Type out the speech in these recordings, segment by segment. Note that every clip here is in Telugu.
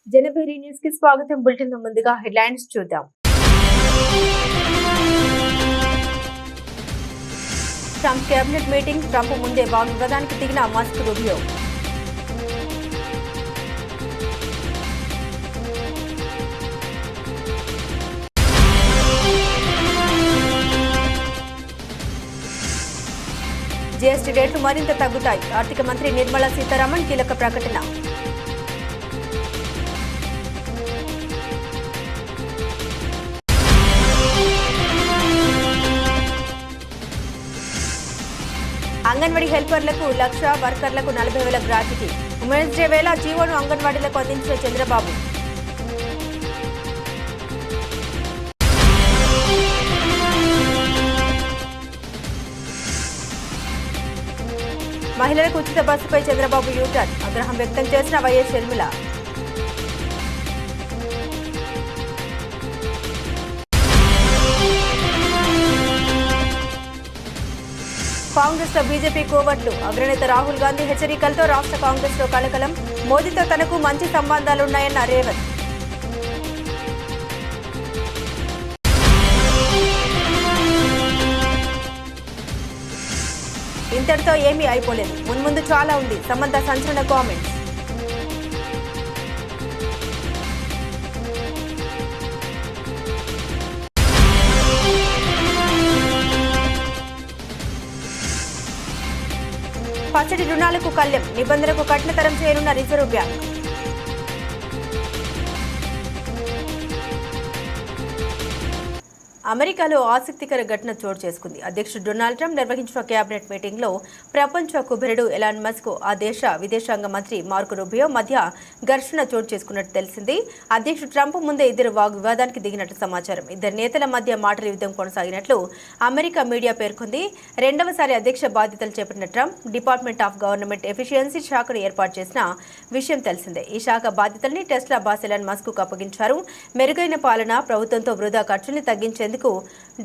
జనభేరి న్యూస్ కి స్వాగతం. బులెటిన్ ముందుగా హెడ్లైన్స్ చూద్దాం. Trump cabinet meeting. ట్రంప్ ముందే వాగ్వాదానికి దిగిన మస్క్ రూబియో. జీఎస్టీ రేట్లు మరింత తగ్గుతాయి. ఆర్థిక మంత్రి నిర్మలా సీతారామన్ కీలక ప్రకటన. అంగన్వాడీ హెల్పర్లకు 1,00,000, వర్కర్లకు 40,000 గ్రాట్యుటీ. ఉమెన్స్ డే వేళ జీవోను అంగన్వాడీలకు అందించిన చంద్రబాబు. మహిళలకు ఉచిత బస్సుపై చంద్రబాబు యూటర్న్. ఆగ్రహం వ్యక్తం చేసిన వైఎస్ షర్మిల. కాంగ్రెస్ లో బీజేపీ కోవట్లు. అగ్రనేత రాహుల్ గాంధీ హెచ్చరికలతో రాష్ట్ర కాంగ్రెస్ లో కలకలం. మోదీతో తనకు మంచి సంబంధాలున్నాయన్న రేవంత్. ఇంతటితో ఏమీ అయిపోలేదు, మున్ముందు చాలా ఉంది. సమంత సంచలన కామెంట్స్. పచ్చడి రుణాలకు కళ్లెం. నిబంధనలకు కఠినతరం చేయనున్న రిజర్వ్ బ్యాంక్. అమెరికాలో ఆసక్తికర ఘటన చోటు చేసుకుంది. అధ్యక్షుడు డొనాల్డ్ ట్రంప్ నిర్వహించిన కేబినెట్ మీటింగ్లో ప్రపంచ కుబేరుడు ఎలాన్ మస్క్, ఆ దేశ విదేశాంగ మంత్రి మార్కో రూబియో మధ్య ఘర్షణ చోటు చేసుకున్నట్టు తెలిసింది. అధ్యక్షుడు ట్రంప్ ముందే ఇద్దరు వాగ్వివాదానికి దిగినట్టు సమాచారం. ఇద్దరు నేతల మధ్య మాటల యుద్ధం కొనసాగినట్లు అమెరికా మీడియా పేర్కొంది. రెండవసారి అధ్యక్ష బాధ్యతలు చేపట్టిన Trump department of government efficiency శాఖను ఏర్పాటు చేసిన విషయం తెలిసిందే. ఈ శాఖ బాధ్యతల్ని టెస్లా బాస్ ఎలాన్ మస్క్ కు అప్పగించారు. మెరుగైన పాలన, ప్రభుత్వంతో వృధా ఖర్చుల్ని తగ్గించేందుకు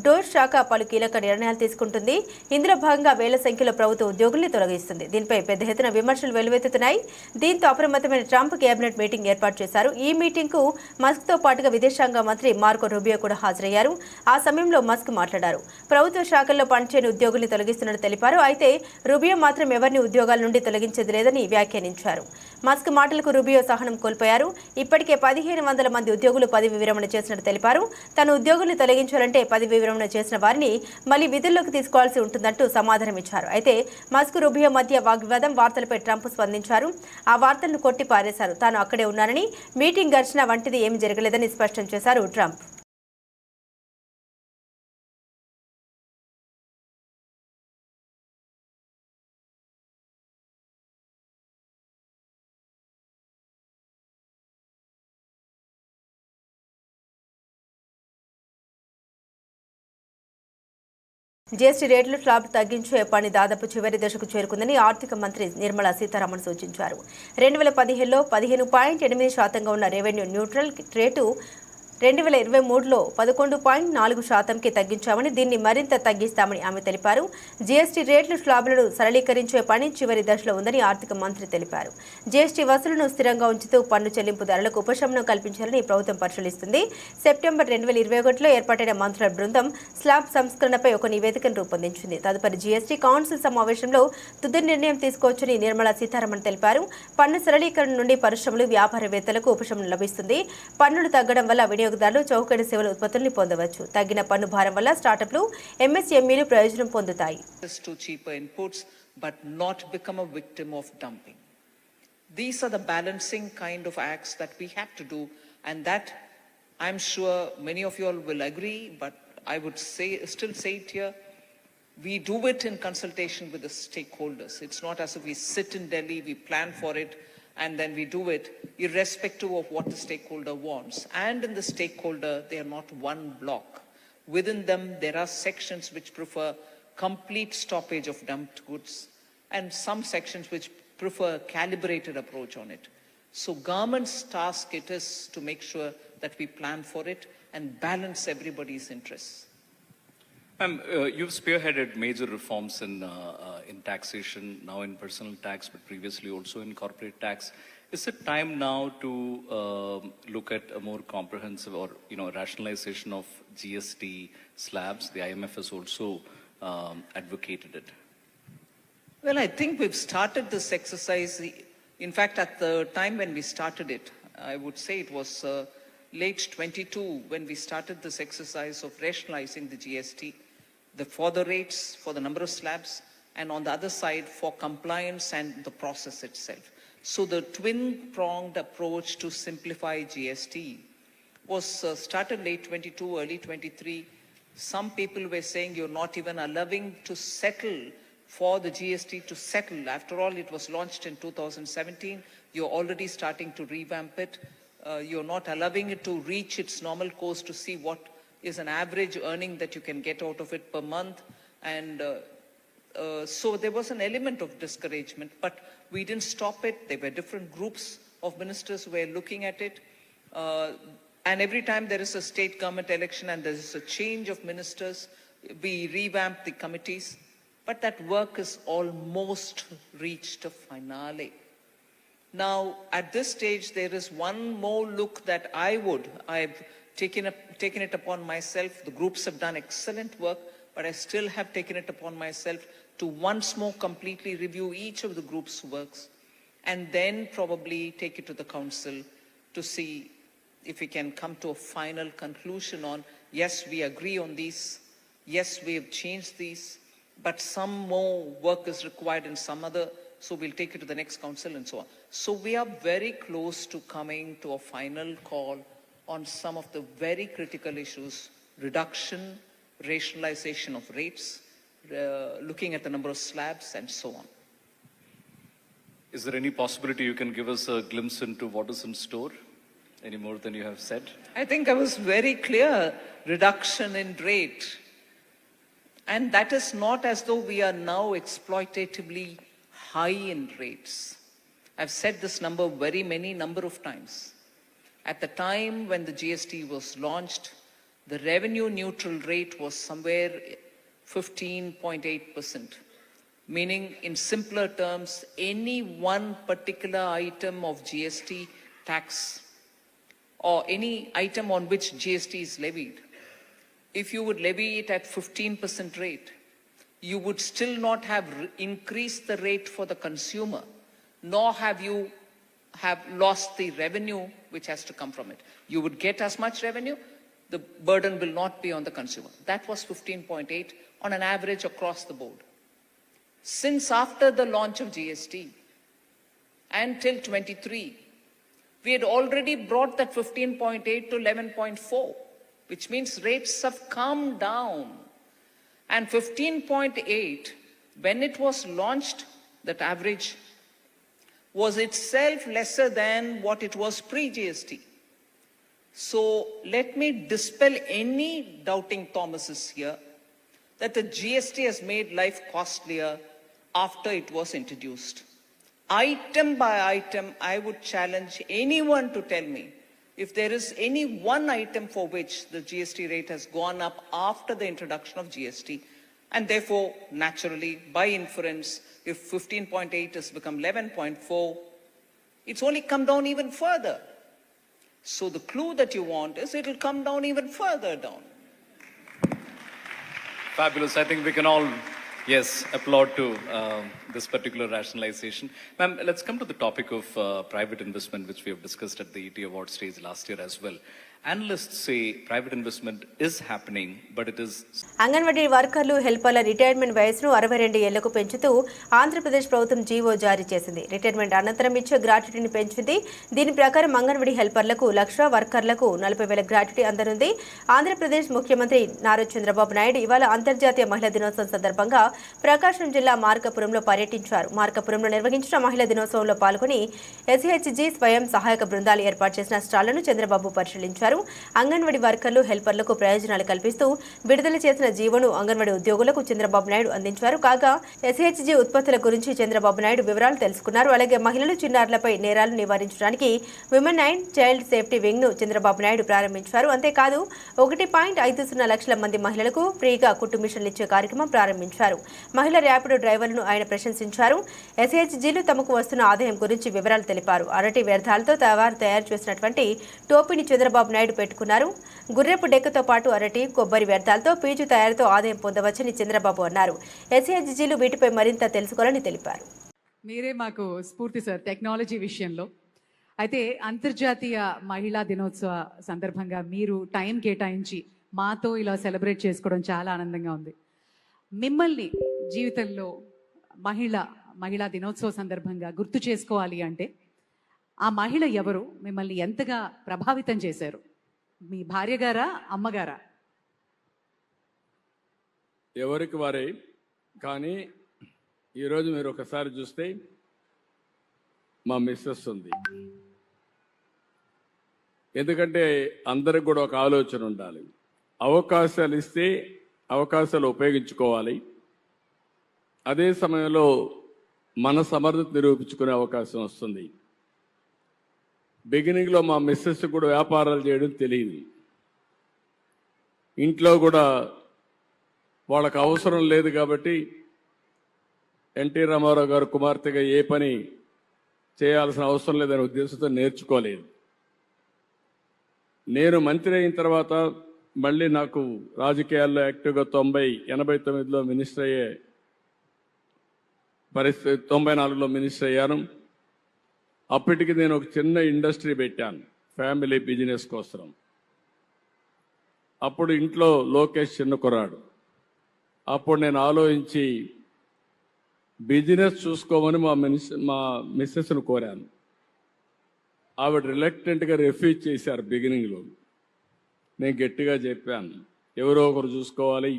డోర్ శాఖ పలు కీలక నిర్ణయాలు తీసుకుంటుంది. ఇందులో భాగంగా వేల సంఖ్యలో ప్రభుత్వ ఉద్యోగుల్ని తొలగిస్తుంది. దీనిపై పెద్ద ఎత్తున విమర్శలు వెల్లువెత్తుతున్నాయి. దీంతో అప్రమత్తమైన ట్రంప్ కేబినెట్ మీటింగ్ ఏర్పాటు చేశారు. ఈ మీటింగ్ కు మస్క్ తో పాటుగా విదేశాంగ మంత్రి మార్కో రూబియో కూడా హాజరయ్యారు. ఆ సమయంలో మస్క్ మాట్లాడారు. ప్రభుత్వ శాఖల్లో పనిచేయని ఉద్యోగుల్ని తొలగిస్తున్నట్టు తెలిపారు. అయితే రూబియో మాత్రం ఎవరిని ఉద్యోగాల నుండి తొలగించేది లేదని వ్యాఖ్యానించారు. మస్క్ మాటలకు రూబియో సహనం కోల్పోయారు. ఇప్పటికే 1,500 మంది ఉద్యోగులు పదవి విరమణ చేసినట్టు తెలిపారు. తన ఉద్యోగుల్ని తొలగించాలంటే పదవి విరమణ చేసిన వారిని మళ్లీ విధుల్లోకి తీసుకోవాల్సి ఉంటుందంటూ సమాధానం ఇచ్చారు. అయితే మస్క్ రూబియో మధ్య వాగ్వివాదం వార్తలపై ట్రంప్ స్పందించారు. ఆ వార్తలను కొట్టి పారేశారు. తాను అక్కడే ఉన్నానని, మీటింగ్ ఘర్షణ వంటిది ఏమీ జరగలేదని స్పష్టం చేశారు ట్రంప్. జీఎస్టీ రేట్లు స్లాబ్ తగ్గించే పని దాదాపు చివరి దశకు చేరుకుందని ఆర్థిక మంత్రి నిర్మలా సీతారామన్ సూచించారు. 2015లో 15.8% ఉన్న రెవెన్యూ న్యూట్రల్ రేటు 2023లో 11.4%కి తగ్గించామని, దీన్ని మరింత తగ్గిస్తామని ఆమె తెలిపారు. జీఎస్టీ రేట్లు స్లాబులను సరళీకరించే పని చివరి దశలో ఉందని ఆర్థిక మంత్రి తెలిపారు. జీఎస్టీ వసూలును స్థిరంగా ఉంచుతూ పన్ను చెల్లింపుదారులకు ఉపశమనం కల్పించాలని ప్రభుత్వం పరిశీలిస్తుంది. సెప్టెంబర్ 2021లో ఏర్పాటైన మంత్రుల బృందం స్లాబ్ సంస్కరణపై ఒక నివేదికను రూపొందించింది. తదుపరి జీఎస్టీ కౌన్సిల్ సమావేశంలో తుది నిర్ణయం తీసుకోవచ్చని నిర్మలా సీతారామన్ తెలిపారు. పన్ను సరళీకరణ నుండి పరిశ్రమలు, వ్యాపారవేత్తలకు ఉపశమనం లభిస్తుంది. పన్నులు తగ్గడం వల్ల వినియోగదారులు చౌకైన సేవల ఉత్పత్తుల్ని పొందవచ్చు. తగ్గిన పన్ను భారం వల్ల స్టార్టప్లు, ఎంఎస్ఎంఈలు ప్రయోజనం పొందుతాయి. These are the balancing kind of acts that we have to do, and that I'm sure many of you all will agree, but I would still say it here, we do it in consultation with the stakeholders. It's not as if we sit in Delhi, we plan for it, and then we do it irrespective of what the stakeholder wants. And in the stakeholder, they are not one block. Within them, there are sections which prefer complete stoppage of dumped goods, and some sections which prefer a calibrated approach on it. So government's task it is to make sure that we plan for it and balance everybody's interests. You've spearheaded major reforms in taxation, now in personal tax, but previously also in corporate tax. Is it time now to look at a more comprehensive or rationalization of GST slabs? The IMF has also advocated it. Well, I think we've started this exercise. In fact, at the time when we started it, I would say it was late 22 when we started this exercise of rationalizing the GST, for the rates, for the number of slabs, and on the other side for compliance and the process itself. So the twin-pronged approach to simplify GST was started late 22, early 23. Some people were saying you're not even allowing to settle for the GST to settle. After all, it was launched in 2017. You're already starting to revamp it. You're not allowing it to reach its normal course to see what is an average earning that you can get out of it per month. And so there was an element of discouragement, but we didn't stop it. There were different groups of ministers who were looking at it. And every time there is a state government election and there is a change of ministers, we revamp the committees. But that work is almost reached a finale. Now, at this stage, there is one more look that I've taken it upon myself. The groups have done excellent work, but I still have taken it upon myself to once more completely review each of the group's works and then probably take it to the council to see if we can come to a final conclusion on, yes, we agree on these, yes, we have changed these, but some more work is required in some other, so we'll take it to the next council and so on. So we are very close to coming to a final call on some of the very critical issues: reduction, rationalization of rates, looking at the number of slabs and so on. Is there any possibility you can give us a glimpse into what is in store? Any more than you have said? I think I was very clear: reduction in rate. And that is not as though we are now exploitatively high in rates. I've said this number number of times. At the time when the GST was launched, the revenue neutral rate was somewhere 15.8%, meaning in simpler terms, any one particular item of GST tax or any item on which GST is levied, if you would levy it at 15% rate, you would still not have increased the rate for the consumer, nor have you have lost the revenue which has to come from it. You would get as much revenue, the burden will not be on the consumer. That was 15.8 on an average across the board. Since after the launch of GST until 23, we had already brought that 15.8 to 11.4, which means rates have come down. And 15.8, when it was launched, that average was itself lesser than what it was pre-GST. So let me dispel any doubting Thomases here that the GST has made life costlier after it was introduced. Item by item, I would challenge anyone to tell me if there is any one item for which the GST rate has gone up after the introduction of GST. And therefore, naturally, by inference, if 15.8 has become 11.4, it's only come down even further. So the clue that you want is it'll come down even further down. Fabulous. I think we can all, yes, applaud to this particular rationalization. Ma'am, let's come to the topic of private investment, which we have discussed at the ET Award stage last year as well. Analysts say private investment is happening, but it is... anganwadi వర్కర్లు హెల్పర్ల రిటైర్మెంట్ వయసును 62 ఏళ్లకు పెంచుతూ ఆంధ్రప్రదేశ్ ప్రభుత్వం జీవో జారీ చేసింది. రిటైర్మెంట్ అనంతరం ఇచ్చే గ్రాట్యుటీని పెంచింది. దీని ప్రకారం అంగన్వాడీ హెల్పర్లకు 1,00,000, వర్కర్లకు 40,000 గ్రాట్యుటీ అందనుంది. ఆంధ్రప్రదేశ్ ముఖ్యమంత్రి నారా చంద్రబాబు నాయుడు ఇవాళ అంతర్జాతీయ మహిళా దినోత్సవం సందర్భంగా ప్రకాశం జిల్లా మార్కాపురంలో పర్యటించారు. మార్కాపురంలో నిర్వహించిన మహిళా దినోత్సవంలో పాల్గొని ఎస్హెచ్జి స్వయం సహాయక బృందాలు ఏర్పాటు చేసిన స్టాళ్లను చంద్రబాబు పరిశీలించారు. ప్రారంభించారు. అంగన్వాడీ వర్కర్లు, హెల్పర్లకు ప్రయోజనాలు కల్పిస్తూ విడుదల చేసిన జీవోను అంగన్వాడీ ఉద్యోగులకు చంద్రబాబు నాయుడు అందించారు. కాగా SHG ఉత్పత్తుల గురించి చంద్రబాబు నాయుడు వివరాలు తెలుసుకున్నారు. అలాగే మహిళలు, చిన్నారులపై నేరాలు నివారించడానికి women and child safety wing ను చంద్రబాబు నాయుడు ప్రారంభించారు. అంతేకాదు 1.50 లక్షల మంది మహిళలకు ఫ్రీగా కుట్టు మిషన్లు ఇచ్చే కార్యక్రమం ప్రారంభించారు. మహిళా ర్యాపిడో డ్రైవర్లను ఆయన ప్రశంసించారు. SHGలు తమకు వస్తున్న ఆదాయం గురించి వివరాలు తెలిపారు. అరటి వ్యర్థాలతో తయారు చేసినటువంటి టోపీని చంద్రబాబు నాయుడు పెట్టుకున్నారు. గుర్రెపు డెక్కతో పాటు అరటి, కొబ్బరి వ్యర్థాలతో పీచు తయారీతో ఆదాయం పొందవచ్చని చంద్రబాబు అన్నారు. SHGలు వీటిపై మరింత తెలుసుకోవాలని తెలిపారు. మీరే మాకు స్ఫూర్తి సార్ టెక్నాలజీ విషయంలో. అయితే అంతర్జాతీయ మహిళా దినోత్సవ సందర్భంగా మీరు టైం కేటాయించి మాతో ఇలా సెలబ్రేట్ చేసుకోవడం చాలా ఆనందంగా ఉంది. మిమ్మల్ని జీవితంలో మహిళా దినోత్సవ సందర్భంగా గుర్తు చేసుకోవాలి అంటే ఆ మహిళ ఎవరు, మిమ్మల్ని ఎంతగా ప్రభావితం చేశారు? మీ భార్య గారా, అమ్మగారా? ఎవరికి వారే. కానీ ఈరోజు మీరు ఒకసారి చూస్తే మా మిస్సెస్ ఉంది. ఎందుకంటే అందరికి కూడా ఒక ఆలోచన ఉండాలి. అవకాశాలు ఇస్తే అవకాశాలు ఉపయోగించుకోవాలి. అదే సమయంలో మన సమర్థత నిరూపించుకునే అవకాశం వస్తుంది. బిగినింగ్లో మా మిస్సెస్ కూడా వ్యాపారాలు చేయడం తెలియదు. ఇంట్లో కూడా వాళ్ళకు అవసరం లేదు కాబట్టి ఎన్టీ రామారావు గారు కుమార్తెగా ఏ పని చేయాల్సిన అవసరం లేదనే ఉద్దేశంతో నేర్చుకోలేదు. నేను మంత్రి అయిన తర్వాత మళ్ళీ నాకు రాజకీయాల్లో యాక్టివ్గా 89లో మినిస్టర్ అయ్యే పరిస్థితి, 94లో మినిస్టర్ అయ్యాను. అప్పటికి నేను ఒక చిన్న ఇండస్ట్రీ పెట్టాను ఫ్యామిలీ బిజినెస్ కోసం. అప్పుడు ఇంట్లో లోకేష్ చిన్న కుర్రాడు. అప్పుడు నేను ఆలోచించి బిజినెస్ చూసుకోమని మా మిస్సెస్ను కోరాను. ఆవిడ రిలక్టెంట్గా రిఫ్యూజ్ చేశారు. బిగినింగ్లో నేను గట్టిగా చెప్పాను, ఎవరో ఒకరు చూసుకోవాలి,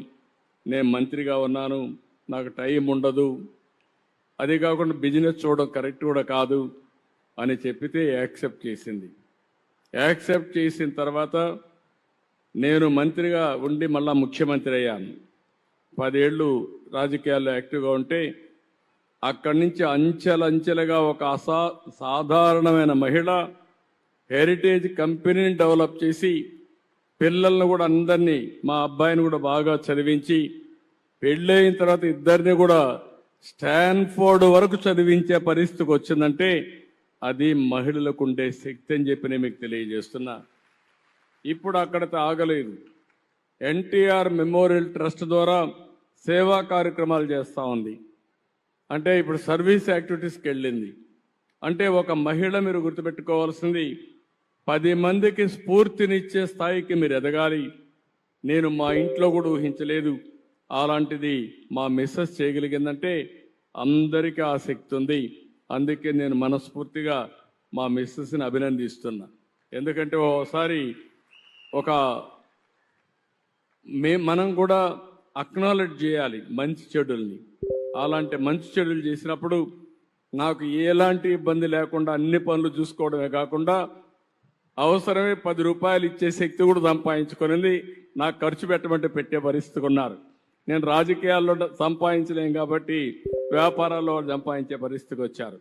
నేను మంత్రిగా ఉన్నాను, నాకు టైం ఉండదు, అది కాకుండా బిజినెస్ చూడడం కరెక్ట్ కూడా కాదు అని చెప్పితే యాక్సెప్ట్ చేసింది. యాక్సెప్ట్ చేసిన తర్వాత నేను మంత్రిగా ఉండి మళ్ళా ముఖ్యమంత్రి అయ్యాను. 10 ఏళ్ళు రాజకీయాల్లో యాక్టివ్గా ఉంటే అక్కడి నుంచి అంచెలంచెలుగా ఒక సాధారణమైన మహిళ హెరిటేజ్ కంపెనీని డెవలప్ చేసి పిల్లలను కూడా అందరినీ, మా అబ్బాయిని కూడా బాగా చదివించి పెళ్ళైన తర్వాత ఇద్దరిని కూడా స్టాన్ఫోర్డ్ వరకు చదివించే పరిస్థితికి వచ్చిందంటే అది మహిళలకు ఉండే శక్తి అని చెప్పి నేను మీకు తెలియజేస్తున్నా. ఇప్పుడు అక్కడితో ఆగలేదు. ఎన్టీఆర్ మెమోరియల్ ట్రస్ట్ ద్వారా సేవా కార్యక్రమాలు చేస్తూ ఉంది. అంటే ఇప్పుడు సర్వీస్ యాక్టివిటీస్కి వెళ్ళింది. అంటే ఒక మహిళ మీరు గుర్తుపెట్టుకోవాల్సింది 10 మందికి స్ఫూర్తినిచ్చే స్థాయికి మీరు ఎదగాలి. నేను మా ఇంట్లో కూడా ఊహించలేదు. అలాంటిది మా మిస్సెస్ చేయగలిగిందంటే అందరికీ ఆ శక్తి ఉంది. అందుకే నేను మనస్ఫూర్తిగా మా మిస్సెస్ని అభినందిస్తున్నా. ఎందుకంటే ఓసారి మనం కూడా అక్నాలెడ్జ్ చేయాలి మంచి చెడుల్ని. అలాంటి మంచి చెడులు చేసినప్పుడు నాకు ఎలాంటి ఇబ్బంది లేకుండా అన్ని పనులు చూసుకోవడమే కాకుండా అవసరమే 10 రూపాయలు ఇచ్చే శక్తి కూడా సంపాదించుకునేది. నాకు ఖర్చు పెట్టమంటే పెట్టే పరిస్థితి ఉన్నారు. నేను రాజకీయాల్లో సంపాదించలేం కాబట్టి వ్యాపారాల్లో సంపాదించే పరిస్థితికి వచ్చారు.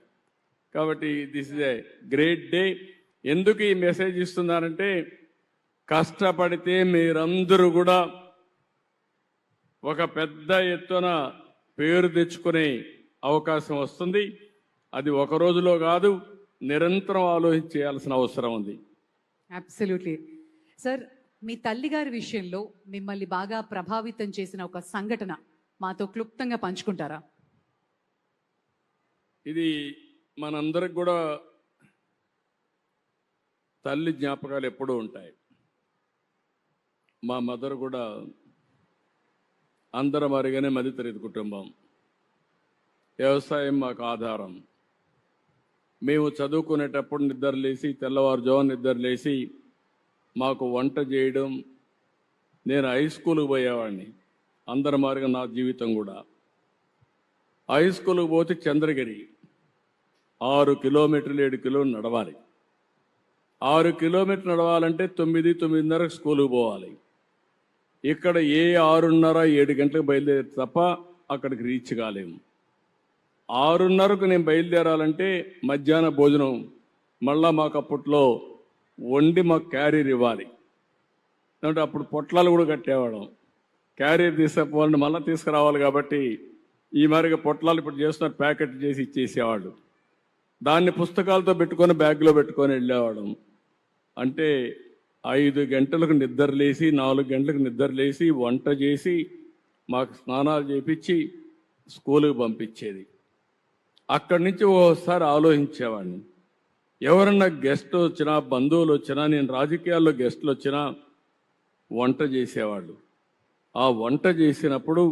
కాబట్టి this is a great day. ఎందుకు ఈ మెసేజ్ ఇస్తున్నానంటే కష్టపడితే మీరందరూ కూడా ఒక పెద్ద ఎత్తున పేరు తెచ్చుకునే అవకాశం వస్తుంది. అది ఒక రోజులో కాదు, నిరంతరం ఆలోచించాల్సిన అవసరం ఉంది. Absolutely sir. మీ తల్లిగారి విషయంలో మిమ్మల్ని బాగా ప్రభావితం చేసిన ఒక సంఘటన మాతో క్లుప్తంగా పంచుకుంటారా? ఇది మనందరికి కూడా తల్లి జ్ఞాపకాలు ఎప్పుడూ ఉంటాయి. మా మదర్ కూడా అందరం అరిగానే మధ్యతరగతి కుటుంబం. వ్యవసాయం మాకు ఆధారం. మేము చదువుకునేటప్పుడు నిద్రలేసి తెల్లవారుజామున నిద్రలేసి మాకు వంట చేయడం. నేను హై స్కూల్కి పోయేవాడిని. అందరి మారిగా నా జీవితం కూడా. హై స్కూల్కి పోతే చంద్రగిరి 6 కిలోమీటర్లు 7 కిలోమీటర్లు నడవాలి. 6 కిలోమీటర్లు నడవాలంటే 9:30 స్కూల్కి పోవాలి. ఇక్కడ 6:30, 7 గంటలకు బయలుదేరి తప్ప అక్కడికి రీచ్ కాలేము. 6:30కు నేను బయలుదేరాలంటే మధ్యాహ్న భోజనం మళ్ళా మాకు అప్పట్లో వండి మాకు క్యారీర్ ఇవ్వాలి. అంటే అప్పుడు పొట్లాలు కూడా కట్టేవాళ్ళం. క్యారీర్ తీసుకుపోవాలంటే మళ్ళీ తీసుకురావాలి కాబట్టి ఈ మరిగా పొట్లాలు ఇప్పుడు చేస్తున్న ప్యాకెట్ చేసి ఇచ్చేసేవాళ్ళు. దాన్ని పుస్తకాలతో పెట్టుకొని బ్యాగ్లో పెట్టుకొని వెళ్ళేవాళ్ళం. అంటే 5 గంటలకు నిద్రలేసి 4 గంటలకు నిద్రలేసి వంట చేసి మాకు స్నానాలు చేపించి స్కూలుకు పంపించేది. అక్కడి నుంచి ఓసారి ఆలోచించేవాడిని, ఎవరన్నా గెస్ట్ వచ్చినా బంధువులు వచ్చినా, నేను రాజకీయాల్లో గెస్టులు వచ్చినా వంట చేసేవాళ్ళు. ఆ వంట చేసినప్పుడు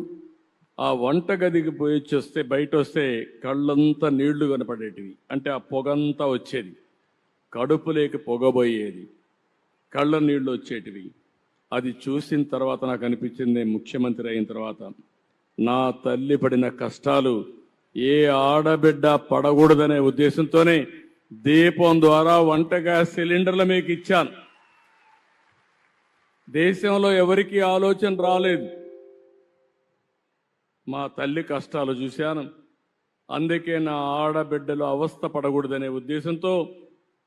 ఆ వంట గదికి పోయి వస్తే బయట వస్తే కళ్ళంతా నీళ్లు కనపడేటివి. అంటే ఆ పొగంతా వచ్చేది, కడుపులోకి పొగబోయేది, కళ్ళ నీళ్లు వచ్చేటివి. అది చూసిన తర్వాత నాకు అనిపించింది, ముఖ్యమంత్రి అయిన తర్వాత నా తల్లి పడిన కష్టాలు ఏ ఆడబిడ్డ పడకూడదనే ఉద్దేశంతోనే దీపం ద్వారా వంట గ్యాస్ సిలిండర్లు మీకు ఇచ్చాను. దేశంలో ఎవరికీ ఆలోచన రాలేదు. మా తల్లి కష్టాలు చూశాను. అందుకే నా ఆడబిడ్డలు అవస్థ పడకూడదనే ఉద్దేశంతో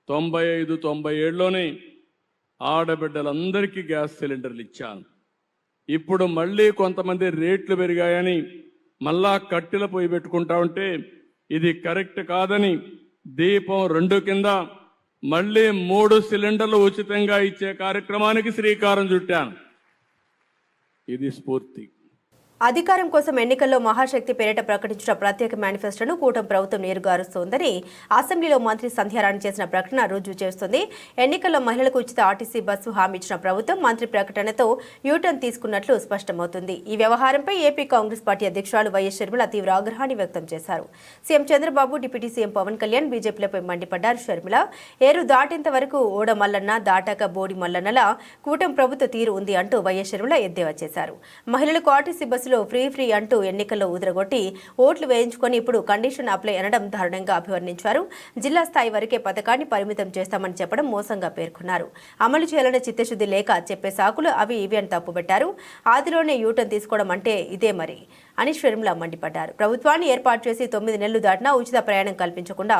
95, 97లోనే ఆడబిడ్డలందరికీ గ్యాస్ సిలిండర్లు ఇచ్చాను. ఇప్పుడు మళ్ళీ కొంతమంది రేట్లు పెరిగాయని మళ్ళా కట్టెల పొయ్యి పెట్టుకుంటా ఉంటే ఇది కరెక్ట్ కాదని దీపం 2 కింద మళ్ళీ 3 సిలిండర్లు ఉచితంగా ఇచ్చే కార్యక్రమానికి శ్రీకారం చుట్టాను. ఇది స్ఫూర్తి. అధికారం కోసం ఎన్నికల్లో మహాశక్తి పేరిట ప్రకటించిన ప్రత్యేక మేనిఫెస్టోను కూటమి ప్రభుత్వం నీరుగారుస్తోందని అసెంబ్లీలో మంత్రి సంధ్యారాణి చేసిన ప్రకటన రుజువు చేస్తుంది. ఎన్నికల్లో మహిళలకు ఉచిత ఆర్టీసీ బస్సు హామీ ఇచ్చిన ప్రభుత్వం మంత్రి ప్రకటనతో యూటర్న్ తీసుకున్నట్లు స్పష్టమవుతుంది. ఈ వ్యవహారంపై ఏపీ కాంగ్రెస్ పార్టీ అధ్యక్షురాలు వైఎస్ షర్మిల తీవ్ర ఆగ్రహాన్ని వ్యక్తం చేశారు. CM Chandrababu, deputy CM Pawan Kalyan బీజేపీలపై మండిపడ్డారు. షర్మిల ఏరు దాటేంత వరకు ఓడ మల్లన్న, దాటాక బోడి మల్లన్నలా కూటమి ప్రభుత్వ తీరు ఉంది అంటూ వైఎస్ షర్మిల ఎద్దేవా చేశారు. మహిళలకు ఆర్టీసీ బస్సు ఫ్రీ అంటూ ఎన్నికల్లో ఉదరగొట్టి ఓట్లు వేయించుకొని ఇప్పుడు కండిషన్ అప్లై అనడం దారుణంగా అభివర్ణించారు. జిల్లా స్థాయి వరకే పథకాన్ని పరిమితం చేస్తామని చెప్పడం మోసంగా పేర్కొన్నారు. అమలు చేయాలనే చిత్తశుద్ధి లేక చెప్పే సాకులు అవి ఇవి అని తప్పుపెట్టారు. ఆదిలోనే యూటర్న్ తీసుకోవడం అంటే ఇదే మరి అని షర్మిల మండిపడ్డారు. ప్రభుత్వాన్ని ఏర్పాటు చేసి 9 నెలలు దాటినా ఉచిత ప్రయాణం కల్పించకుండా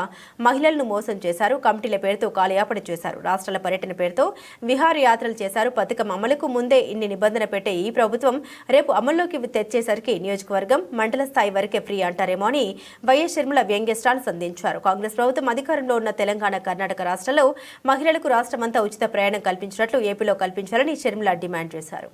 మహిళలను మోసం చేశారు. కమిటీల పేరుతో కాలయాపన చేశారు. రాష్ట్రాల పర్యటన పేరుతో విహారయాత్రలు చేశారు. పథకం అమలుకు ముందే ఇన్ని నిబంధన పెట్టే ఈ ప్రభుత్వం రేపు అమల్లోకి తెచ్చేసరికి నియోజకవర్గం, మండల స్థాయి వరకే ఫ్రీ అంటారేమో అని వైఎస్ షర్మిల వ్యంగ్యస్టాలు సంధించారు. కాంగ్రెస్ ప్రభుత్వం అధికారంలో ఉన్న తెలంగాణ, కర్ణాటక రాష్ట్రాల్లో మహిళలకు రాష్ట్రమంతా ఉచిత ప్రయాణం కల్పించినట్లు ఏపీలో కల్పించాలని షర్మిల డిమాండ్ చేశారు.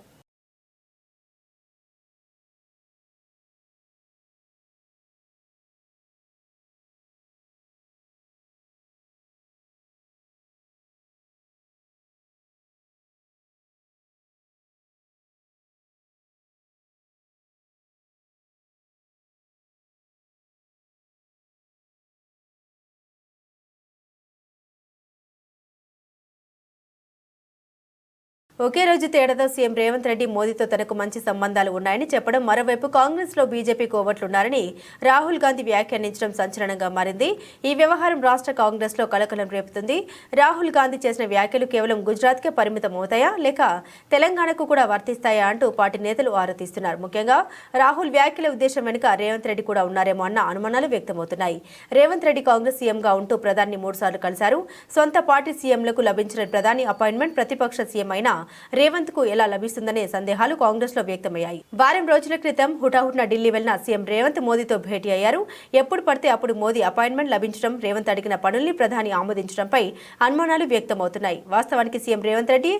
ఒకే రోజు తేడాతో సీఎం రేవంత్ రెడ్డి మోదీతో తనకు మంచి సంబంధాలు ఉన్నాయని చెప్పడం, మరోవైపు కాంగ్రెస్లో బీజేపీ కోవట్లున్నారని రాహుల్ గాంధీ వ్యాఖ్యానించడం సంచలనంగా మారింది. ఈ వ్యవహారం రాష్ట్ర కాంగ్రెస్లో కలకలం రేపుతుంది. రాహుల్ గాంధీ చేసిన వ్యాఖ్యలు కేవలం గుజరాత్కే పరిమితం అవుతాయా లేక తెలంగాణకు కూడా వర్తిస్తాయా అంటూ పార్టీ నేతలు ఆరోపిస్తున్నారు. ముఖ్యంగా రాహుల్ వ్యాఖ్యల ఉద్దేశం వెనుక రేవంత్ రెడ్డి కూడా ఉన్నారేమో అన్న అనుమానాలు వ్యక్తమవుతున్నాయి. రేవంత్ రెడ్డి కాంగ్రెస్ సీఎంగా ఉంటూ ప్రధాని 3 సార్లు కలిశారు. సొంత పార్టీ సీఎంలకు లభించిన ప్రధాని అపాయింట్మెంట్ ప్రతిపక్ష సీఎం అయినా రేవంత్ కు ఎలా లభిస్తుందనే సందేహాలు కాంగ్రెస్ లో వ్యక్తమయ్యాయి. వారం రోజుల క్రితం హుటాహుటిన ఢిల్లీ వెళ్లిన సీఎం రేవంత్ మోదీతో భేటీ అయ్యారు. ఎప్పుడు పడితే అప్పుడు మోదీ అపాయింట్మెంట్ లభించడం, రేవంత్ అడిగిన పనుల్ని ప్రధాని ఆమోదించడంపై అనుమానాలు వ్యక్తమవుతున్నాయి. వాస్తవానికి సీఎం రేవంత్ రెడ్డి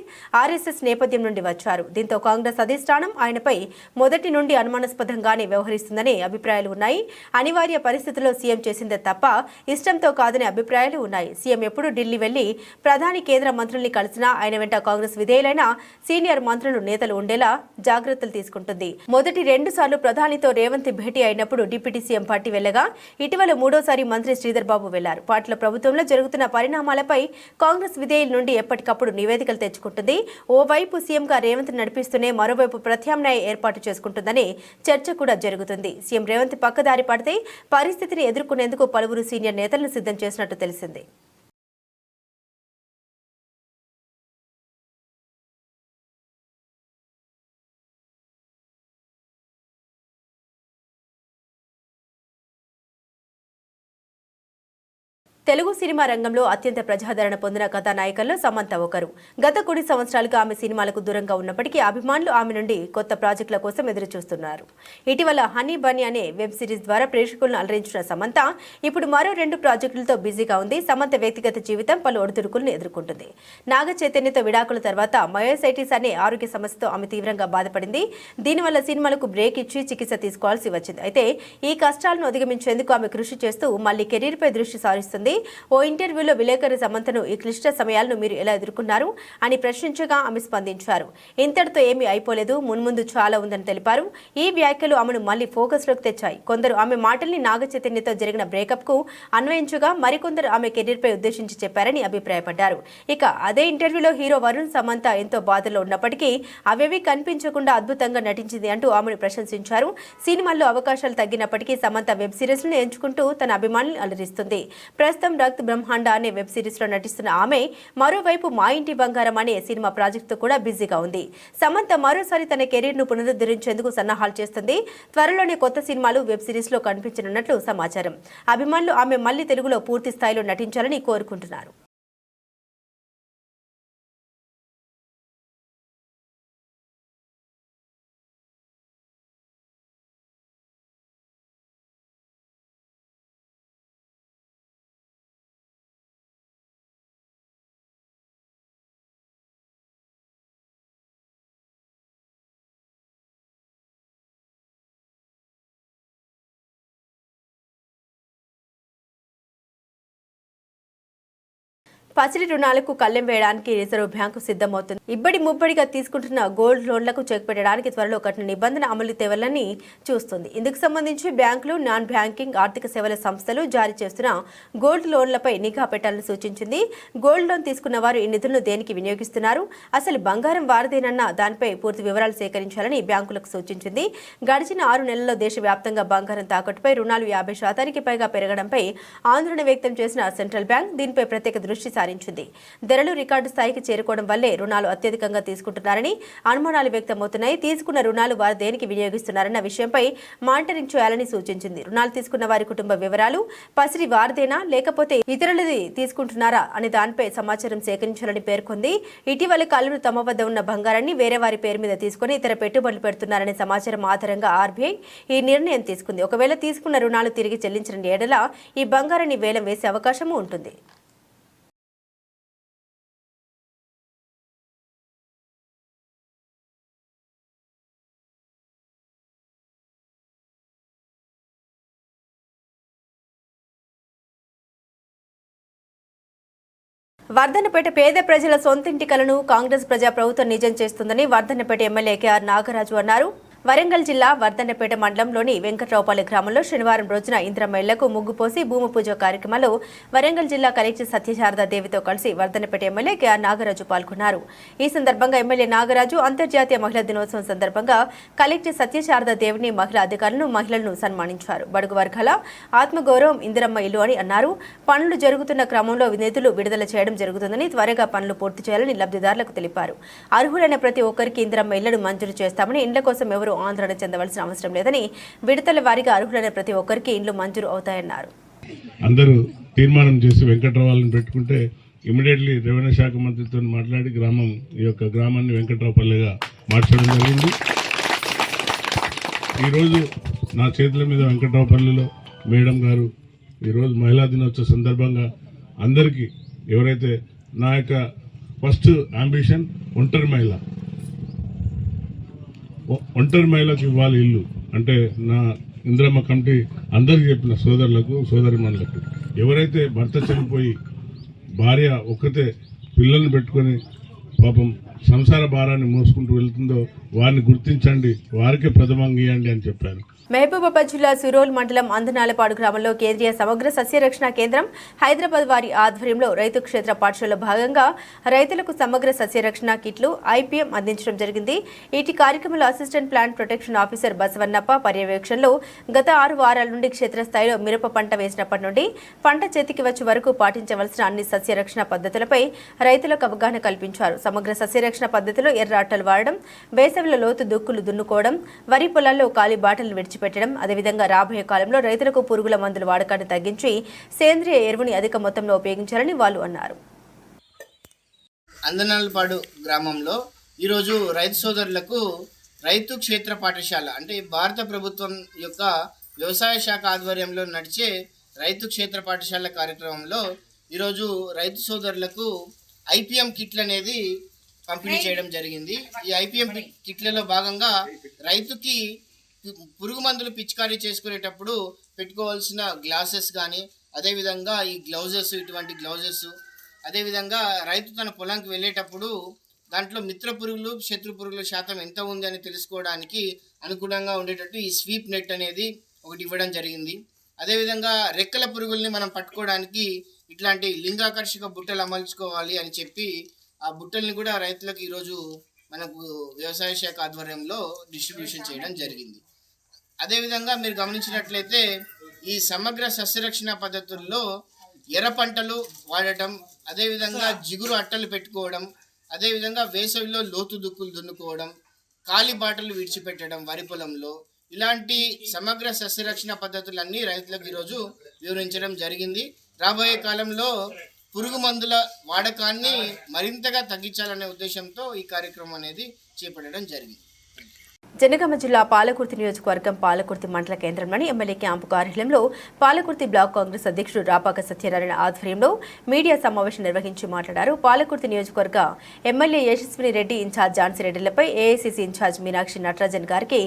ఆర్ఎస్ఎస్ నేపథ్యం నుండి వచ్చారు. దీంతో కాంగ్రెస్ అధిష్టానం ఆయనపై మొదటి నుండి అనుమానాస్పదంగానే వ్యవహరిస్తుందనే అభిప్రాయాలు ఉన్నాయి. అనివార్య పరిస్థితుల్లో సీఎం చేసిందే తప్ప ఇష్టంతో కాదనే అభిప్రాయాలు ఉన్నాయి. సీఎం ఎప్పుడు ఢిల్లీ వెళ్లి ప్రధాని, కేంద్ర మంత్రుల్ని కలిసినా ఆయన వెంట కాంగ్రెస్ విధేయులైన సీనియర్ మంత్రులు, నేతలు ఉండేలా జాగ్రత్తలు తీసుకుంటుంది. మొదటి 2 సార్లు ప్రధానితో రేవంత్ భేటీ అయినప్పుడు డిప్యూటీ సీఎం పార్టీ వెళ్లగా, ఇటీవల 3వసారి మంత్రి శ్రీధర్ బాబు వెళ్లారు. పార్టీల ప్రభుత్వంలో జరుగుతున్న పరిణామాలపై కాంగ్రెస్ విధేయుల నుండి ఎప్పటికప్పుడు నివేదికలు తెచ్చుకుంటుంది. ఓవైపు సీఎంగా రేవంత్ నడిపిస్తూనే మరోవైపు ప్రత్యామ్నాయ ఏర్పాటు చేసుకుంటుందనే చర్చ కూడా జరుగుతుంది. సీఎం రేవంత్ పక్కదారి పడితే పరిస్థితిని ఎదుర్కొనేందుకు పలువురు సీనియర్ నేతలను సిద్ధం చేసినట్టు తెలిసింది. తెలుగు సినిమా రంగంలో అత్యంత ప్రజాదరణ పొందిన కథానాయికల్లో సమంత ఒకరు. గత కొన్ని సంవత్సరాలుగా ఆమె సినిమాలకు దూరంగా ఉన్నప్పటికీ అభిమానులు ఆమె నుండి కొత్త ప్రాజెక్టుల కోసం ఎదురుచూస్తున్నారు. ఇటీవల హనీ బన్నీ అనే వెబ్ సిరీస్ ద్వారా ప్రేక్షకులను అలరించిన సమంత ఇప్పుడు మరో 2 ప్రాజెక్టులతో బిజీగా ఉంది. సమంత వ్యక్తిగత జీవితం పలు ఒడిదుడుకులను ఎదుర్కొంటుంది. నాగ చైతన్యతో విడాకుల తర్వాత మయోసైటిస్ అనే ఆరోగ్య సమస్యతో ఆమె తీవ్రంగా బాధపడింది. దీనివల్ల సినిమాలకు బ్రేక్ ఇచ్చి చికిత్స తీసుకోవాల్సి వచ్చింది. అయితే ఈ కష్టాలను అధిగమించేందుకు ఆమె కృషి చేస్తూ మళ్లీ కెరీర్పై దృష్టి సారిస్తుంది. ఓ ఇంటర్వ్యూలో విలేకరి సమంతను ఈ క్లిష్ట సమయాలను మీరు ఎలా ఎదుర్కొన్నారు అని ప్రశ్నించగా ఆమె స్పందించారు. ఇంతటితో ఏమీ అయిపోలేదు, మున్ముందు చాలా ఉందని తెలిపారు. ఈ వ్యాఖ్యలు ఆమెను మళ్లీ ఫోకస్లోకి తెచ్చాయి. కొందరు ఆమె మాటల్ని నాగ చైతన్యతో జరిగిన బ్రేకప్ కు అన్వయించగా మరికొందరు ఆమె కెరీర్పై ఉద్దేశించి చెప్పారని అభిప్రాయపడ్డారు. ఇక అదే ఇంటర్వ్యూలో హీరో వరుణ్ సమంత ఎంతో బాధలో ఉన్నప్పటికీ అవేవీ కనిపించకుండా అద్భుతంగా నటించింది అంటూ ఆమెను ప్రశంసించారు. సినిమాల్లో అవకాశాలు తగ్గినప్పటికీ సమంత వెబ్ సిరీస్ ను ఎంచుకుంటూ తన అభిమానులను అలరిస్తుంది. ప్రస్తుతం రక్త్ బ్రహ్మాండ అనే వెబ్ సిరీస్ లో నటిస్తున్న ఆమె మరోవైపు మా ఇంటి బంగారం అనే సినిమా ప్రాజెక్టుతో కూడా బిజీగా ఉంది. సమంత మరోసారి తన కెరీర్ ను పునరుద్ధరించేందుకు సన్నాహాలు చేస్తుంది. త్వరలోనే కొత్త సినిమాలు వెబ్ సిరీస్ లో కనిపించనున్నట్లు సమాచారం. అభిమానులు ఆమె మళ్లీ తెలుగులో పూర్తి స్థాయిలో నటించాలని కోరుకుంటున్నారు. పసిడి రుణాలకు కళ్లెం వేయడానికి రిజర్వ్ బ్యాంకు సిద్ధమవుతుంది. ఇబ్బడి ముబ్బడిగా తీసుకుంటున్న గోల్డ్ లోన్లకు చెక్ పెట్టడానికి త్వరలో కఠిన నిబంధన అమలు తేవాలని చూస్తుంది. ఇందుకు సంబంధించి బ్యాంకులు, నాన్ బ్యాంకింగ్ ఆర్థిక సేవల సంస్థలు జారీ చేస్తున్న గోల్డ్ లోన్లపై నిఘా పెట్టాలని సూచించింది. గోల్డ్ లోన్ తీసుకున్న వారు ఈ నిధులను దేనికి వినియోగిస్తున్నారు, అసలు బంగారం వారిదేనన్న దానిపై పూర్తి వివరాలు సేకరించాలని బ్యాంకులకు సూచించింది. గడిచిన 6 నెలల్లో దేశవ్యాప్తంగా బంగారం తాకట్టుపై రుణాలు 50% పైగా పెరగడంపై ఆందోళన వ్యక్తం చేసిన సెంట్రల్ బ్యాంక్ దీనిపై ప్రత్యేక దృష్టి సారించింది. ధరలు రికార్డు స్థాయికి చేరుకోవడం వల్లే రుణాలు అత్యధికంగా తీసుకుంటున్నారని అనుమానాలు వ్యక్తమవుతున్నాయి. తీసుకున్న రుణాలు వారు దేనికి వినియోగిస్తున్నారన్న విషయంపై మానిటరింగ్ చేయాలని సూచించింది. రుణాలు తీసుకున్న వారి కుటుంబ వివరాలు, పసిడి వారిదేనా లేకపోతే ఇతరులది తీసుకుంటున్నారా అనే దానిపై సమాచారం సేకరించాలని పేర్కొంది. ఇటీవల కళ్లు తమ వద్ద ఉన్న బంగారాన్ని వేరే వారి పేరు మీద తీసుకుని ఇతర పెట్టుబడులు పెడుతున్నారనే సమాచారం ఆధారంగా ఆర్బీఐ ఈ నిర్ణయం తీసుకుంది. ఒకవేళ తీసుకున్న రుణాలు తిరిగి చెల్లించిన ఏడల ఈ బంగారాన్ని వేలం వేసే అవకాశం ఉంటుంది. వర్ధన్నపేట పేద ప్రజల సొంతింటి కలను కాంగ్రెస్ ప్రజా ప్రభుత్వం నిజం చేస్తుందని వర్ధన్నపేట ఎమ్మెల్యే కేఆర్ నాగరాజు అన్నారు. వరంగల్ జిల్లా వర్ధన్నపేట మండలంలోని వెంకట్రావుపల్లి గ్రామంలో శనివారం రోజున ఇంద్రమ్మ ఇళ్లకు ముగ్గుపోసి భూమి పూజ కార్యక్రమంలో వరంగల్ జిల్లా కలెక్టర్ సత్యశారదా దేవితో కలిసి వర్ధన్నపేట ఎమ్మెల్యే కేఆర్ నాగరాజు పాల్గొన్నారు. ఈ సందర్భంగా ఎమ్మెల్యే నాగరాజు అంతర్జాతీయ మహిళా దినోత్సవం సందర్భంగా కలెక్టర్ సత్యశారదా దేవిని మహిళా అధికారులను మహిళలను సన్మానించారు. బడుగు వర్గాల ఆత్మగౌరవం ఇందిరమ్మ ఇల్లు అని అన్నారు. పనులు జరుగుతున్న క్రమంలో నిధులు విడుదల చేయడం జరుగుతుందని త్వరగా పనులు పూర్తి చేయాలని లబ్ధిదారులకు తెలిపారు. అర్హులైన ప్రతి ఒక్కరికి ఇందిరమ్మ ఇళ్లను మంజూరు చేస్తామని, ఇండ్ల కోసం ఎవరు ఆందోళన చెందవలసిన అవసరం లేదని, విడతల వారీగా అర్హులైన ప్రతి ఒక్కరికి ఇండ్లు మంజూరు అవుతాయన్నారు. అందరూ తీర్మానం చేసి వెంకట్రావులను పెట్టుకుంటే ఇమీడియట్లీ రెవెన్యూ శాఖ మంత్రితో మాట్లాడి ఈ యొక్క గ్రామాన్ని వెంకట్రావుపల్లిగా మార్చడం జరిగింది. ఈరోజు నా చేతుల మీద వెంకట్రావుపల్లిలో మేడం గారు ఈరోజు మహిళా దినోత్సవ సందర్భంగా అందరికీ ఎవరైతే నా యొక్క ఫస్ట్ అంబిషన్ ఒంటరి మహిళకు ఇవ్వాలి ఇల్లు అంటే నా ఇంద్రమ్మ కమిటీ అందరికీ చెప్పిన సోదరులకు సోదరిమణులకు ఎవరైతే భర్త చనిపోయి భార్య ఒక్కతే పిల్లల్ని పెట్టుకొని పాపం సంసార భారాన్ని మోసుకుంటూ వెళ్తుందో వారిని గుర్తించండి, వారికే ప్రథమంగా ఇవ్వండి అని చెప్పాను. మహబూబాబాద్ జిల్లా సురోల్ మండలం అందనాలపాడు గ్రామంలో కేంద్రీయ సమగ్ర సస్యరక్షణ కేంద్రం హైదరాబాద్ వారి ఆధ్వర్యంలో రైతు క్షేత్ర పాఠశాలలో భాగంగా రైతులకు సమగ్ర సస్యరక్షణ కిట్లు ఐపీఎం అందించడం జరిగింది. ఈ కార్యక్రమంలో అసిస్టెంట్ ప్లాంట్ ప్రొటెక్షన్ ఆఫీసర్ బసవన్నప్ప పర్యవేక్షణలో గత 6 వారాల నుండి క్షేత్రస్థాయిలో మిరప పంట వేసినప్పటి నుండి పంట చేతికి వచ్చే వరకు పాటించవలసిన అన్ని సస్యరక్షణ పద్ధతులపై రైతులకు అవగాహన కల్పించారు. సమగ్ర సస్యరక్షణ పద్ధతిలో ఎర్ర అట్టలు వాడడం, వేసవిలో లోతు దుక్కులు దున్నుకోవడం, వరి పొలాల్లో కాలి బాటలు విడిచిపెట్టడం, అదేవిధంగా రాబోయే కాలంలో రైతులకు పురుగుల మందుల వాడకాన్ని తగ్గించి సేంద్రియ ఎరువుని అధిక మొత్తంలో ఉపయోగించాలని వాళ్ళు అన్నారు. అందనాలపాడు గ్రామంలో ఈరోజు రైతు సోదరులకు రైతు క్షేత్ర పాఠశాల అంటే భారత ప్రభుత్వం యొక్క వ్యవసాయ శాఖ ఆధ్వర్యంలో నడిచే రైతు క్షేత్ర పాఠశాల కార్యక్రమంలో ఈరోజు రైతు సోదరులకు ఐపీఎం కిట్లు అనేది పంపిణీ చేయడం జరిగింది. ఈ ఐపీఎం కిట్లలో భాగంగా రైతుకి పురుగు మందులు పిచికారీ చేసుకునేటప్పుడు పెట్టుకోవాల్సిన గ్లాసెస్ కానీ, అదేవిధంగా ఈ గ్లౌజెస్, ఇటువంటి గ్లౌజెస్, అదేవిధంగా రైతు తన పొలంకి వెళ్ళేటప్పుడు దాంట్లో మిత్ర పురుగులు, శత్రు పురుగుల శాతం ఎంత ఉంది అని తెలుసుకోవడానికి అనుకూలంగా ఉండేటట్టు ఈ స్వీప్ నెట్ అనేది ఒకటి ఇవ్వడం జరిగింది. అదేవిధంగా రెక్కల పురుగుల్ని మనం పట్టుకోవడానికి ఇట్లాంటి లింగాకర్షక బుట్టలు అమర్చుకోవాలి అని చెప్పి ఆ బుట్టల్ని కూడా రైతులకు ఈరోజు మనకు వ్యవసాయ శాఖ ఆధ్వర్యంలో డిస్ట్రిబ్యూషన్ చేయడం జరిగింది. అదేవిధంగా మీరు గమనించినట్లయితే ఈ సమగ్ర సస్యరక్షణ పద్ధతుల్లో ఎర్ర పంటలు వాడటం, అదేవిధంగా జిగురు అట్టలు పెట్టుకోవడం, అదేవిధంగా వేసవిలో లోతు దుక్కులు దున్నుకోవడం, కాలి బాటలు విడిచిపెట్టడం వరి పొలంలో, ఇలాంటి సమగ్ర సస్యరక్షణ పద్ధతులన్నీ రైతులకు ఈరోజు వివరించడం జరిగింది. రాబోయే కాలంలో పురుగు మందుల వాడకాన్ని మరింతగా తగ్గించాలనే ఉద్దేశంతో ఈ కార్యక్రమం అనేది చేపట్టడం జరిగింది. జనగామ జిల్లా పాలకుర్తి నియోజకవర్గం పాలకుర్తి మండల కేంద్రంలోని ఎమ్మెల్యే క్యాంపు కార్యాలయంలో పాలకుర్తి బ్లాక్ కాంగ్రెస్ అధ్యక్షుడు రాపాక సత్యనారాయణ ఆధ్వర్యంలో మీడియా సమావేశం నిర్వహించి మాట్లాడారు. పాలకుర్తి నియోజకవర్గ ఎమ్మెల్యే యశస్విని రెడ్డి ఇన్ఛార్జ్ ఝాన్సీ రెడ్డిలపై ఏఐసీసీ ఇన్ఛార్జ్ మీనాక్షి నటరాజన్ గారికి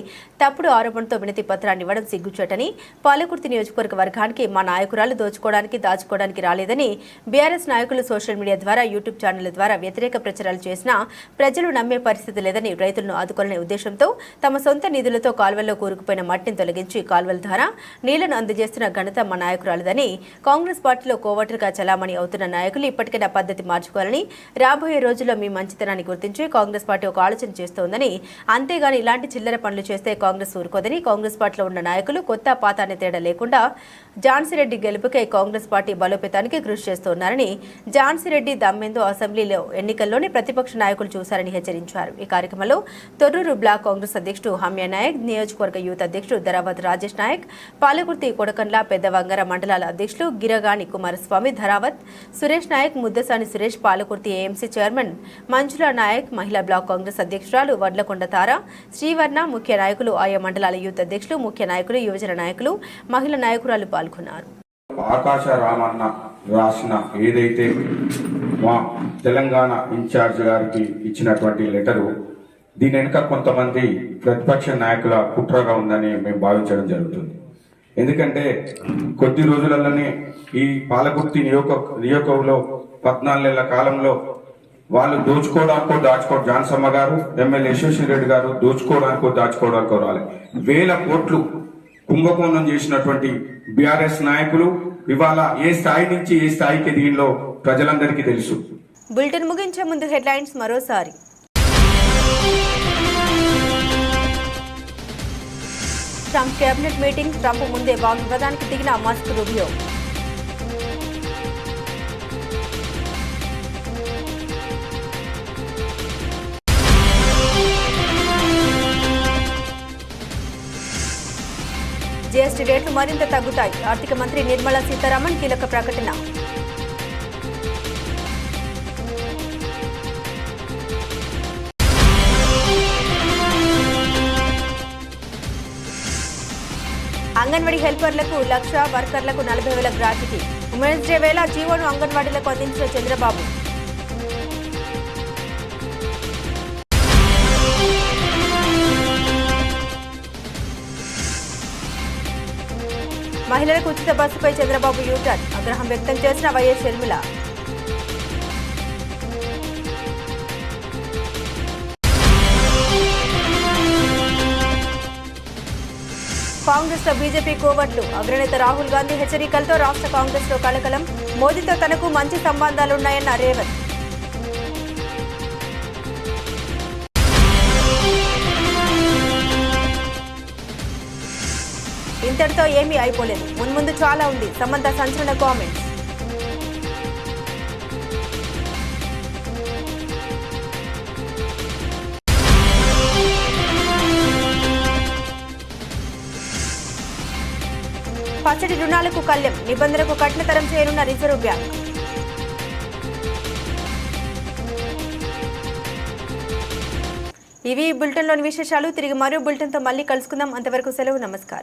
తప్పుడు ఆరోపణతో వినతి పత్రాన్ని ఇవ్వడం సిగ్గుచేటని, పాలకుర్తి నియోజకవర్గ వర్గానికి మా నాయకురాలు దాచుకోవడానికి రాలేదని బీఆర్ఎస్ నాయకులు సోషల్ మీడియా ద్వారా, యూట్యూబ్ ఛానళ్ల ద్వారా వ్యతిరేక ప్రచారాలు చేసినా ప్రజలు నమ్మే పరిస్థితి లేదని, రైతులను ఆదుకోవాలనే ఉద్దేశంతో తమ సొంత నిధులతో కాల్వల్లో కూరుకుపోయిన మట్టిని తొలగించి కాల్వల ద్వారా నీళ్లను అందజేస్తున్న ఘనత మా నాయకురాలదని, కాంగ్రెస్ పార్టీలో కోవటర్గా చలామణి అవుతున్న నాయకులు ఇప్పటికైనా పద్ధతి మార్చుకోవాలని, రాబోయే రోజుల్లో మీ మంచితనాన్ని గుర్తించి కాంగ్రెస్ పార్టీ ఒక ఆలోచన చేస్తోందని, అంతేగాని ఇలాంటి చిల్లర పనులు చేస్తే కాంగ్రెస్ ఊరుకోదని, కాంగ్రెస్ పార్టీలో ఉన్న నాయకులు కొత్త పాత అనే తేడా లేకుండా ఝాన్సీ రెడ్డి గెలుపుకై కాంగ్రెస్ పార్టీ బలోపేతానికి కృషి చేస్తున్నారని, ఝాన్సీ రెడ్డి దమ్మెందో అసెంబ్లీలో ఎన్నికల్లోని ప్రతిపక్ష నాయకులు చూశారని హెచ్చరించారు. ఈ కార్యక్రమంలో తొర్రూరు బ్లాక్ కాంగ్రెస్ అధ్యక్షుడు హమ్య నాయక్, నియోజకవర్గ యూత్ అధ్యక్షుడు ధరావత్ రాజేష్ నాయక్, పాలకుర్తి కొడకండ్ల, పెద్దవంగర మండలాల అధ్యక్షులు గిరగాని కుమారస్వామి, ధరావత్ సురేష్ నాయక్, ముద్దసాని సురేష్, పాలకుర్తి ఏఎంసీ చైర్మన్ మంజులా నాయక్, మహిళా బ్లాక్ కాంగ్రెస్ అధ్యక్షురాలు వడ్లకొండ తార, శ్రీవర్ణ, ముఖ్య నాయకులు, ఆయా మండలాల యూత్ అధ్యక్షులు, ముఖ్య నాయకులు, యువజన నాయకులు, మహిళా నాయకురాలు పాల్గొన్నారు. ఆకాశ రామన్న రాసిన ఏదైతే మా తెలంగాణ ఇన్ఛార్జ్ గారికి ఇచ్చినటువంటి లెటరు, దీని వెనుక కొంతమంది ప్రతిపక్ష నాయకుల కుట్రగా ఉందని మేము భావించడం జరుగుతుంది. ఎందుకంటే కొద్ది రోజులలోనే ఈ పాలకుర్తి నియోజకవర్గంలో 14 నెలల కాలంలో వాళ్ళు దాచుకోవడం జాన్సమ్మ గారు, ఎమ్మెల్యే యశస్వి రెడ్డి గారు దాచుకోవడానికో రాలే. 1000 కోట్లు కుంభకోణం చేసినటువంటి బీఆర్ఎస్ నాయకులు ఇవాళ ఏ స్థాయి నుంచి ఏ స్థాయికి ఎదిగిందో ప్రజలందరికీ తెలుసు. బులెటిన్ ముగించే ముందు హెడ్లైన్స్ మరోసారి. ట్రంప్ కేబినెట్ మీటింగ్, ట్రంప్ ముందే వాగ్వాదానికి దిగిన మస్క్, రూబియో. జీఎస్టీ రేట్లు మరింత తగ్గుతాయి, ఆర్థిక మంత్రి నిర్మలా సీతారామన్ కీలక ప్రకటన. అంగన్వాడీ హెల్పర్లకు 1,00,000, వర్కర్లకు 40,000 గ్రాట్యుటీ. ఉమెన్స్ డే వేళ జీవోను అంగన్వాడీలకు అందించిన చంద్రబాబు. మహిళలకు ఉచిత బస్సుపై చంద్రబాబు యూటర్న్, ఆగ్రహం వ్యక్తం చేసిన వైఎస్ షర్మిల. కాంగ్రెస్ లో బీజేపీ కోవర్లు, అగ్రనేత రాహుల్ గాంధీ హెచ్చరికలతో రాష్ట్ర కాంగ్రెస్ లో కలకలం. మోదీతో తనకు మంచి సంబంధాలున్నాయన్న రేవంత్. ఇంతటితో ఏమీ అయిపోలేదు, మున్ముందు చాలా ఉంది. సమంత సంచలన కామెంట్స్. పచ్చడి రుణాలకు కళ్లెం నిబంధనలకు కఠినతరం చేయనున్న రిజర్వ్ బ్యాంక్. ఇవి బులెటిన్లోని విశేషాలు. తిరిగి మరో బులెటిన్తో మళ్ళీ కలుసుకుందాం. అంతవరకు సెలవు. నమస్కారం.